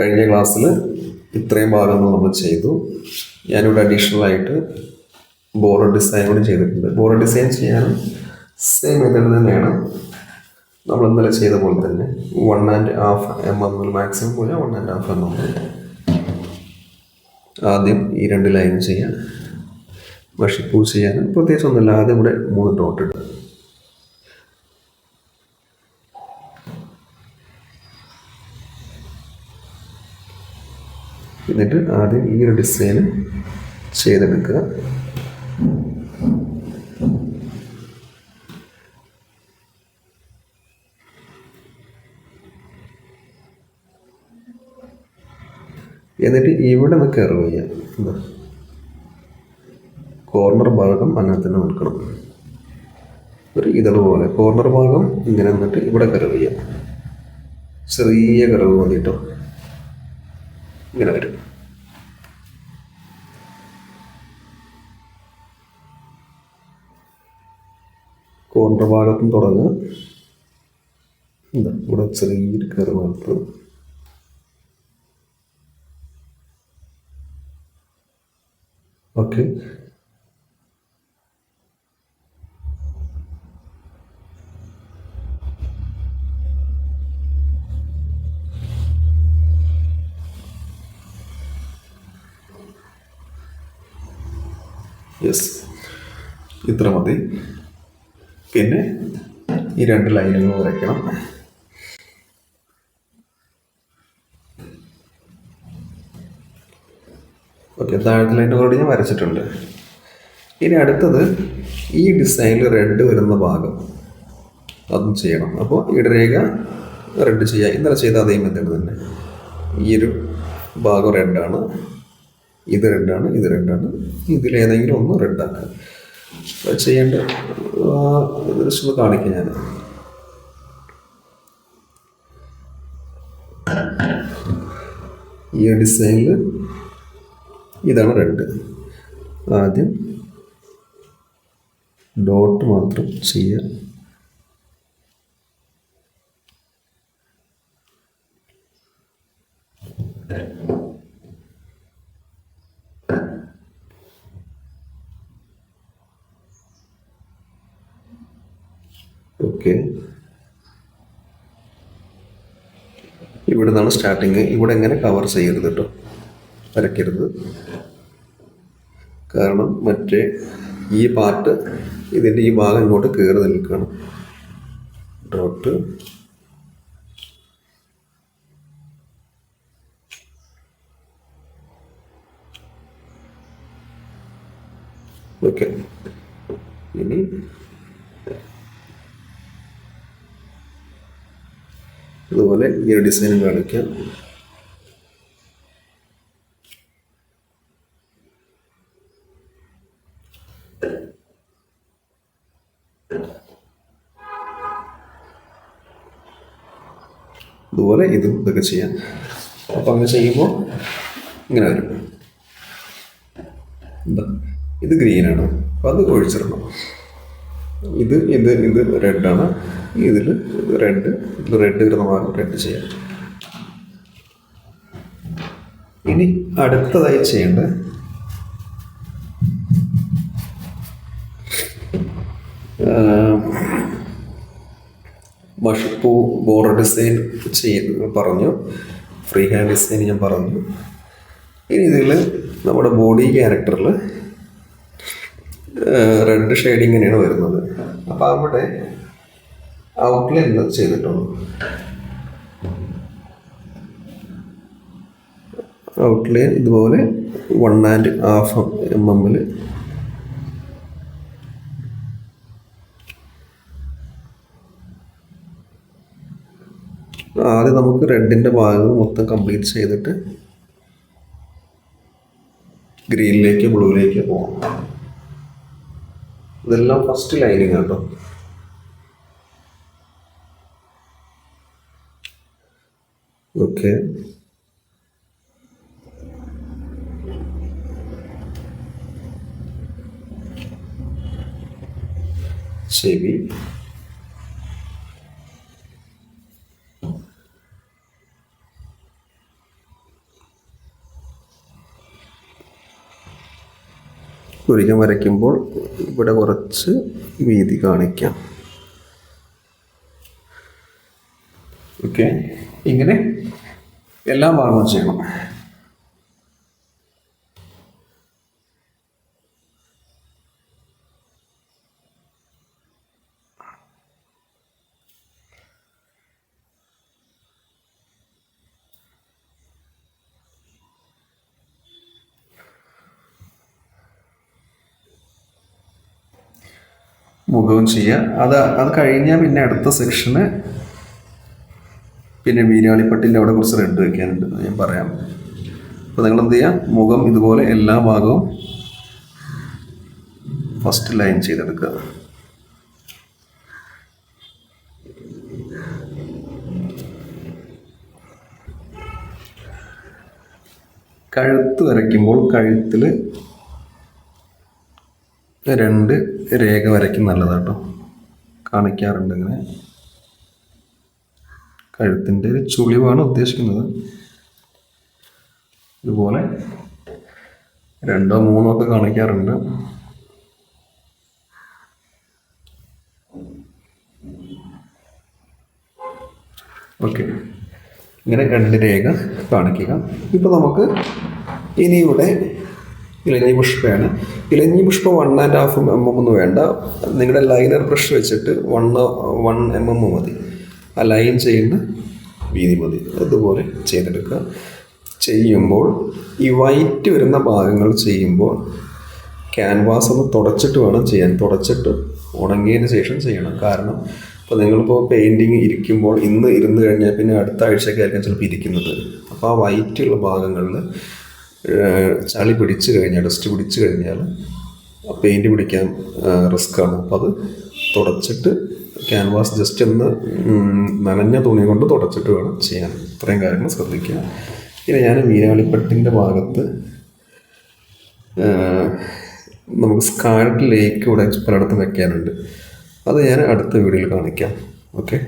കഴിഞ്ഞ ക്ലാസ്സിൽ ഇത്രയും ഭാഗങ്ങൾ നമ്മൾ ചെയ്തു. ഞാനിവിടെ അഡീഷണലായിട്ട് ബോർഡർ ഡിസൈൻ കൂടി ചെയ്തിട്ടുണ്ട്. ബോർഡർ ഡിസൈൻ ചെയ്യാനും സെയിം മെത്തേഡ് തന്നെയാണ്. നമ്മൾ ഇന്നലെ ചെയ്ത പോലെ തന്നെ 1.5 mm മാക്സിമം പോലെ 1.5 mm. ആദ്യം ഈ 2 ലൈൻ ചെയ്യാൻ, മഷിപ്പൂ ചെയ്യാൻ പ്രത്യേകിച്ച് ഒന്നുമില്ല. ആദ്യം ഇവിടെ 3 ഡോട്ട് ഇടുക. എന്നിട്ട് ആദ്യം ഈ ഒരു ഡിസൈൻ ചെയ്തെടുക്കുക. എന്നിട്ട് ഇവിടെ നിന്ന് കർവ് ചെയ്യാം. എന്താ കോർണർ ഭാഗം അങ്ങനെ തന്നെ നിൽക്കണം. ഒരു ഇതുപോലെ കോർണർ ഭാഗം ഇങ്ങനെ നിന്നിട്ട് ഇവിടെ കർവ് ചെയ്യാം. ചെറിയ കർവ് മതിട്ടോ, ഇങ്ങനെ വരും. കോർണർ ഭാഗത്തും തുടങ്ങുക. എന്താ ഇവിടെ ചെറിയൊരു കർവ് നടത്തുക. ഓക്കെ, യെസ്, ഇത്ര മതി. പിന്നെ ഈ 2 ലൈനുകൾ വരയ്ക്കണം. ഓക്കെ, താഴത്തെ ലൈനുകളോട് ഞാൻ വരച്ചിട്ടുണ്ട്. ഇനി അടുത്തത് ഈ ഡിസൈനിൽ റെഡ് വരുന്ന ഭാഗം അതും ചെയ്യണം. അപ്പോൾ ഇടരേഖ റെഡ് ചെയ്യുക. ഇന്നലെ ചെയ്ത അതേ മെത്തേഡ് തന്നെ. ഈ ഒരു ഭാഗം റെഡാണ്, ഇത് റെഡാണ്, ഇത് റെഡാണ്. ഇതിലേതെങ്കിലും ഒന്ന് റെഡാക്കുക. ചെയ്യേണ്ട ദൃശ്യം കാണിക്കാം ഞാൻ. ഈ ഡിസൈനിൽ ഇതാണ് റെഡ്. ആദ്യം ഡോട്ട് മാത്രം ചെയ്യുക. ഓക്കെ, ഇവിടെ നിന്നാണ് സ്റ്റാർട്ടിങ്. ഇവിടെ എങ്ങനെ കവർ ചെയ്യരുത് കേട്ടോ, വരയ്ക്കരുത്. കാരണം മറ്റേ ഈ പാർട്ട് ഇതിൻ്റെ ഈ ഭാഗം ഇങ്ങോട്ട് കയറി നിൽക്കുകയാണ്. Dot okay. ഇനി അതുപോലെ ഈ ഒരു ഡിസൈൻ കാണിക്കാം. അതുപോലെ ഇതും ഇതൊക്കെ ചെയ്യാം. അപ്പോൾ അങ്ങനെ ചെയ്യുമ്പോൾ ഇങ്ങനെ വരും. എന്താ ഇത് ഗ്രീനാണ്, അപ്പോൾ അത് ഒഴിച്ചിടണം. ഇത് ഇത് ഇത് റെഡാണ്, ഇതിൽ റെഡ്, ഇതിൽ റെഡ് വരുന്ന ഭാഗം റെഡ് ചെയ്യാം. ഇനി അടുത്തതായി ചെയ്യേണ്ട മഷിപ്പൂ ബോർഡർ ഡിസൈൻ പറഞ്ഞു, ഫ്രീ ഹാൻഡ് ഡിസൈൻ ഞാൻ പറഞ്ഞു. ഇനി ഇതിൽ നമ്മുടെ ബോഡി ക്യാരക്ടറിൽ റെഡ് ഷെയ്ഡ് ഇങ്ങനെയാണ് വരുന്നത്. അപ്പോൾ അവിടെ ഔട്ട്ലൈൻ ചെയ്തിട്ടുള്ളൂ. ഔട്ട്ലൈൻ ഇതുപോലെ 1.5 mm ആദ്യം നമുക്ക് റെഡിൻ്റെ ഭാഗങ്ങൾ മൊത്തം കംപ്ലീറ്റ് ചെയ്തിട്ട് ഗ്രീനിലേക്ക് ബ്ലൂയിലേക്ക് പോകാം. ഇതെല്ലാം ഫസ്റ്റ് ലൈനിങ് കേട്ടോ. ഓക്കെ, ചെവി, ഒരിക്കൽ വരയ്ക്കുമ്പോൾ ഇവിടെ കുറച്ച് വീതി കാണിക്കാം. ഓക്കെ, ഇങ്ങനെ എല്ലാ ഭാഗവും ചെയ്യണം. മുഖവും ചെയ്യുക. അത് കഴിഞ്ഞാൽ പിന്നെ അടുത്ത സെക്ഷന് പിന്നെ വീരാളിപ്പട്ടിൻ്റെ അവിടെ കുറച്ച് റെഡ് വയ്ക്കാനുണ്ട്, ഞാൻ പറയാം. അപ്പോൾ നിങ്ങൾ എന്ത് ചെയ്യുക, മുഖം ഇതുപോലെ എല്ലാ ഭാഗവും ഫസ്റ്റ് ലൈൻ ചെയ്തെടുക്കുക. കഴുത്ത് വരയ്ക്കുമ്പോൾ കഴുത്തിൽ 2 രേഖ വരയ്ക്കും നല്ലതാട്ടോ, കാണിക്കാറുണ്ട് ഇങ്ങനെ. കഴുത്തിൻ്റെ ഒരു ചുളിവാണ് ഉദ്ദേശിക്കുന്നത്. ഇതുപോലെ 2 or 3 ഒക്കെ കാണിക്കാറുണ്ട്. ഓക്കെ, ഇങ്ങനെ 2 രേഖ കാണിക്കുക. ഇപ്പോൾ നമുക്ക് ഇനിയുടെ ഇലഞ്ഞി പുഷ്പമാണ്. ഇലഞ്ഞി പുഷ്പം 1.5 mm ഒന്നും വേണ്ട. നിങ്ങളുടെ ലൈനർ ബ്രഷ് വെച്ചിട്ട് 1 mm മതി. ആ ലൈൻ ചെയ്യുന്ന വീതി മതി. അതുപോലെ ചെയ്തെടുക്കുക. ചെയ്യുമ്പോൾ ഈ വൈറ്റ് വരുന്ന ഭാഗങ്ങൾ ചെയ്യുമ്പോൾ ക്യാൻവാസ് ഒന്ന് തുടച്ചിട്ട് വേണം ചെയ്യാൻ. തുടച്ചിട്ട് ഉണങ്ങിയതിന് ശേഷം ചെയ്യണം. കാരണം ഇപ്പോൾ നിങ്ങളിപ്പോൾ പെയിൻറ്റിങ് ഇരിക്കുമ്പോൾ ഇന്ന് ഇരുന്ന് കഴിഞ്ഞാൽ പിന്നെ അടുത്ത ആഴ്ചക്കായിരിക്കും ചിലപ്പോൾ ഇരിക്കുന്നത്. അപ്പോൾ ആ വൈറ്റുള്ള ഭാഗങ്ങളിൽ ചളി പിടിച്ച് കഴിഞ്ഞാൽ, ഡസ്റ്റ് പിടിച്ച് കഴിഞ്ഞാൽ പെയിൻറ്റ് പിടിക്കാൻ റിസ്ക്കാണ്. അപ്പോൾ അത് തുടച്ചിട്ട് ക്യാൻവാസ് ജസ്റ്റ് ഒന്ന് നനഞ്ഞ തുണി കൊണ്ട് തുടച്ചിട്ട് വേണം ചെയ്യാൻ. ഇത്രയും കാര്യങ്ങൾ ശ്രദ്ധിക്കുക. ഇനി ഞാൻ വീരാളിപ്പട്ടിൻ്റെ ഭാഗത്ത് നമുക്ക് സ്കാർട്ട് ലേക്ക് ഇവിടെ പലയിടത്തും വെക്കാനുണ്ട്. അത് ഞാൻ അടുത്ത വീഡിയോയിൽ കാണിക്കാം. ഓക്കെ.